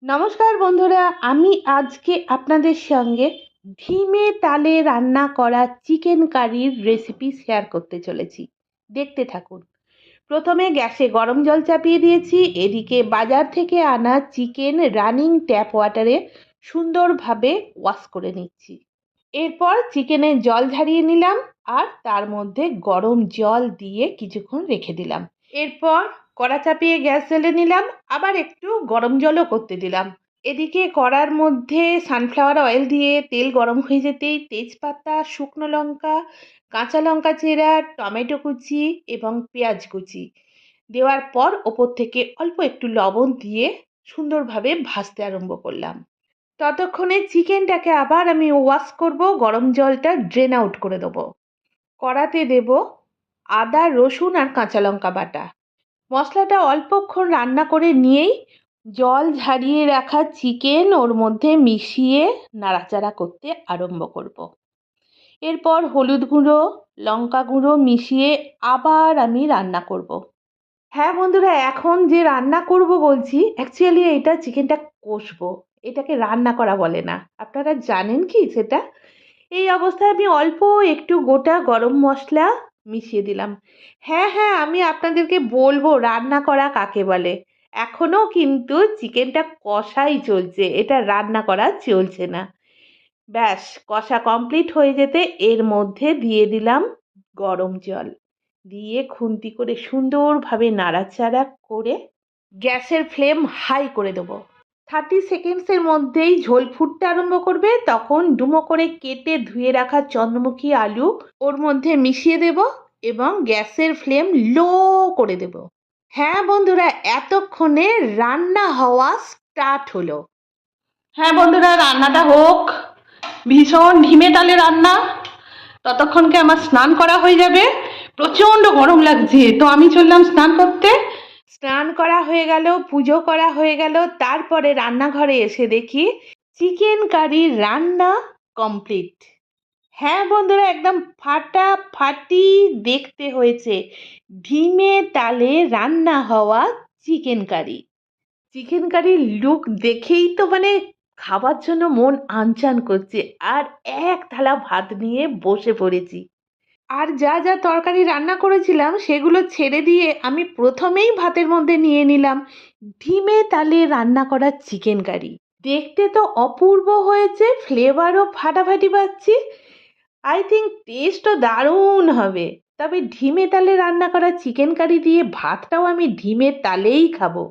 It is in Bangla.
নমস্কার বন্ধুরা, আমি আজকে আপনাদের সঙ্গে ধিমে তালে রান্না করা চিকেন কারির রেসিপি শেয়ার করতে চলেছি। দেখতে থাকুন। প্রথমে গ্যাসে গরম জল চাপিয়ে দিয়েছি। এদিকে বাজার থেকে আনা চিকেন রানিং ট্যাপ ওয়াটারে সুন্দরভাবে ওয়াশ করে নিচ্ছি। এরপর চিকেনের জল ঝরিয়ে নিলাম আর তার মধ্যে গরম জল দিয়ে কিছুক্ষণ রেখে দিলাম। এরপর কড়া চাপিয়ে গ্যাস জ্বেলে নিলাম, আবার একটু গরম জলও করতে দিলাম। এদিকে কড়ার মধ্যে সানফ্লাওয়ার অয়েল দিয়ে তেল গরম হয়ে যেতেই তেজপাতা, শুকনো লঙ্কা, কাঁচা লঙ্কা চেরা, টমেটো কুচি এবং পেঁয়াজ কুচি দেওয়ার পর ওপর থেকে অল্প একটু লবণ দিয়ে সুন্দরভাবে ভাজতে আরম্ভ করলাম। ততক্ষণে চিকেনটাকে আবার আমি ওয়াশ করব, গরম জলটা ড্রেন আউট করে দেবো। কড়াতে দেব আদা, রসুন আর কাঁচা লঙ্কা বাটা। মশলাটা অল্পক্ষণ রান্না করে নিয়েই জল ঝরিয়ে রাখা চিকেন ওর মধ্যে মিশিয়ে নাড়াচাড়া করতে আরম্ভ করব। এরপর হলুদ গুঁড়ো, লঙ্কা গুঁড়ো মিশিয়ে আবার আমি রান্না করব। হ্যাঁ বন্ধুরা, এখন যে রান্না করব বলছি, অ্যাকচুয়ালি এটা চিকেনটা কষবো, এটাকে রান্না করা বলে না। আপনারা জানেন কি সেটা? এই অবস্থায় আমি অল্প একটু গোটা গরম মশলা মিশিয়ে দিলাম। হ্যাঁ হ্যাঁ, আমি আপনাদেরকে বলবো রান্না করা কাকে বলে। এখনও কিন্তু চিকেনটা কষাই চলছে, এটা রান্না করা চলছে না। ব্যাস কষা কমপ্লিট হয়ে যেতে এর মধ্যে দিয়ে দিলাম গরম জল, দিয়ে খুন্তি করে সুন্দরভাবে নাড়াচাড়া করে গ্যাসের ফ্লেম হাই করে দেবো। 30 সেকেন্ডসের মধ্যেই ঝোল ফুটতে আরম্ভ করবে। তখন ডুমো করে কেটে ধুয়ে রাখা চন্দ্রমুখী আলু ওর মধ্যে মিশিয়ে দেব এবং গ্যাসের ফ্লেম লো করে দেব। হ্যাঁ বন্ধুরা, এতক্ষণে রান্না হওয়া স্টার্ট হলো। হ্যাঁ বন্ধুরা, রান্নাটা হোক। ভীষণ ধিমে তালে রান্না। ততক্ষণকে আমার স্নান করা হয়ে যাবে। প্রচণ্ড গরম লাগছে, তো আমি চললাম স্নান করতে। স্নান করা হয়ে গেল, পুজো করা হয়ে গেল, তারপরে রান্নাঘরে এসে দেখি চিকেন কারি রান্না কমপ্লিট। হ্যাঁ বন্ধুরা, একদম ফাটাফাটি দেখতে হয়েছে ধিমে তালে রান্না হওয়া চিকেন কারি। চিকেন কারির লুক দেখেই তো খাবার জন্য মন আনচান করছে, আর এক থালা ভাত নিয়ে বসে পড়েছি। আর যা যা তরকারি রান্না করেছিলাম সেগুলো ছেড়ে দিয়ে আমি প্রথমেই ভাতের মধ্যে নিয়ে নিলাম ধিমে তালে রান্না করা চিকেন কারি। দেখতে তো অপূর্ব হয়েছে, ফ্লেভারও ফাটাফাটি পাচ্ছি। আই থিঙ্ক টেস্টও দারুণ হবে। তবে ধিমে তালে রান্না করা চিকেন কারি দিয়ে ভাতটাও আমি ধিমে তালেই খাবো।